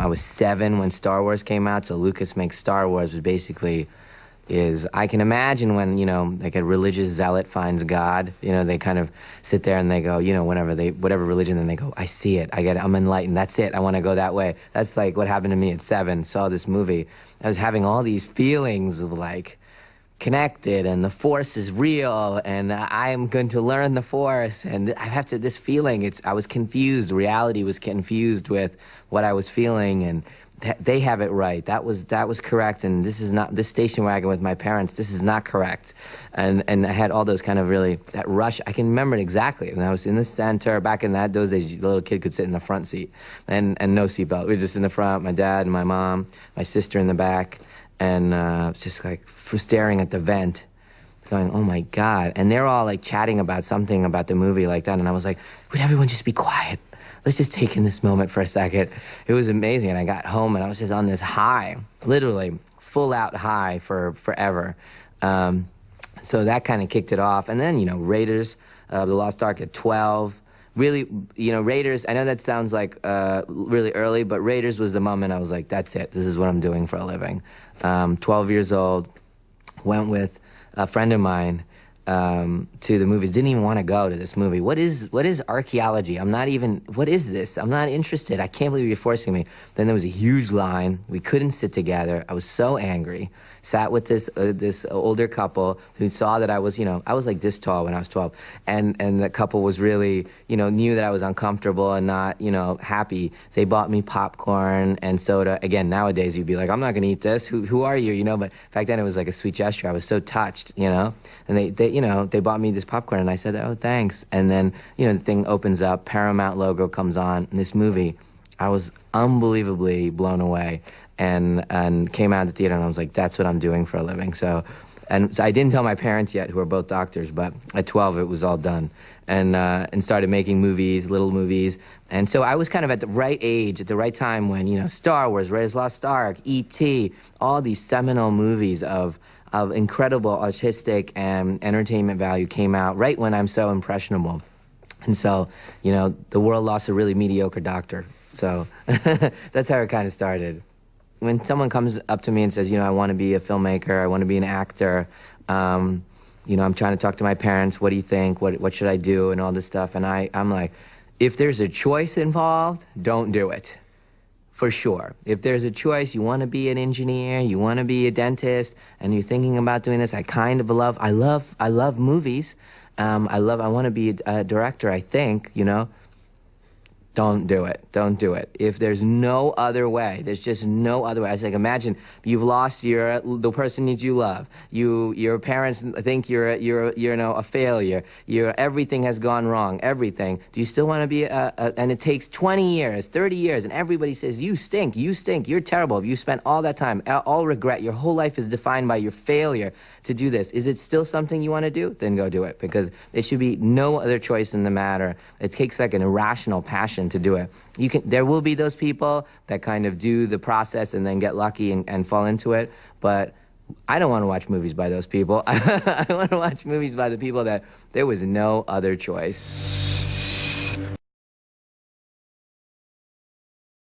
I was 7 when Star Wars came out, so Lucas makes Star Wars, which basically is, I can imagine when, like a religious zealot finds God, they kind of sit there and they go, whatever religion, then they go, I see it, I get it, I'm enlightened, that's it, I want to go that way. That's like what happened to me at 7, saw this movie. I was having all these feelings of like, connected, and the Force is real, and I am going to learn the Force, and I have to, this feeling, I was confused, reality was confused with what I was feeling, and they have it right, that was correct, and this is not, this station wagon with my parents, this is not correct, and I had all those kind of really, that rush, I can remember it exactly, and I was in the center, back in those days, the little kid could sit in the front seat, and no seatbelt, we were just in the front, my dad and my mom, my sister in the back, and just like staring at the vent, going, oh my God. And they're all like chatting about something about the movie like that. And I was like, would everyone just be quiet? Let's just take in this moment for a second. It was amazing. And I got home and I was just on this high, literally full out high for forever. So that kind of kicked it off. And then, Raiders of the Lost Ark at 12. Really, Raiders, I know that sounds like really early, but Raiders was the moment I was like, that's it. This is what I'm doing for a living. 12 years old, went with a friend of mine to the movies. Didn't even want to go to this movie. What is archaeology? What is this? I'm not interested. I can't believe you're forcing me. Then there was a huge line. We couldn't sit together. I was so angry. Sat with this older couple who saw that I was, I was like this tall when I was 12. And the couple was really, knew that I was uncomfortable and not, happy. They bought me popcorn and soda. Again, nowadays you'd be like, I'm not going to eat this. Who are you? But back then it was like a sweet gesture. I was so touched, And they bought me this popcorn and I said, oh, thanks. And then, the thing opens up, Paramount logo comes on, and this movie, I was unbelievably blown away. And came out of the theater and I was like, that's what I'm doing for a living. So I didn't tell my parents yet, who are both doctors, but at 12 it was all done. And started making movies, little movies. And so I was kind of at the right age, at the right time when, Star Wars, Raiders of the Lost Ark, E.T., all these seminal movies of incredible artistic and entertainment value came out right when I'm so impressionable. And so, the world lost a really mediocre doctor. So that's how it kind of started. When someone comes up to me and says, I want to be a filmmaker, I want to be an actor, I'm trying to talk to my parents, what do you think, what should I do, and all this stuff, and I'm like, if there's a choice involved, don't do it, for sure. If there's a choice, you want to be an engineer, you want to be a dentist, and you're thinking about doing this, I love movies, I want to be a director, I think, Don't do it. Don't do it. If there's no other way, there's just no other way. I was like, imagine you've lost the person that you love. Your parents think you're a failure. Everything has gone wrong. Everything. Do you still want to be and it takes 20 years, 30 years, and everybody says you stink. You're terrible. If you spent all that time, all regret, your whole life is defined by your failure to do this. Is it still something you want to do? Then go do it, because it should be no other choice in the matter. It takes like an irrational passion to do it. There will be those people that kind of do the process and then get lucky and fall into it, but I don't want to watch movies by those people. I want to watch movies by the people that there was no other choice.